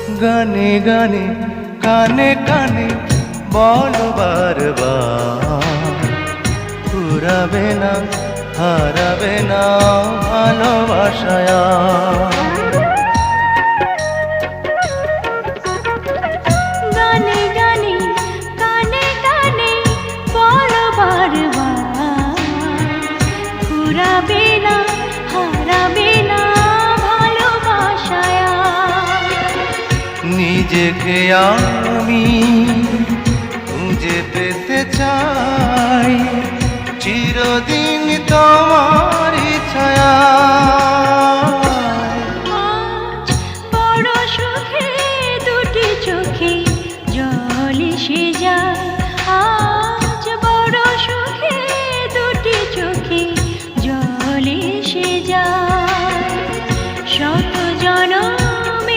গানে গানে কানে কানে বলো বারবার, ফুরাবে না হারাবে না ভালোবাসায়। গানে গানে কানে কানে বলো বারবার, ফুরাবে না হারাবে না ভালোবাসায়। নিজেকে আমি খুঁজে পেতে চাই চিরদিন তোমারই ছায়া।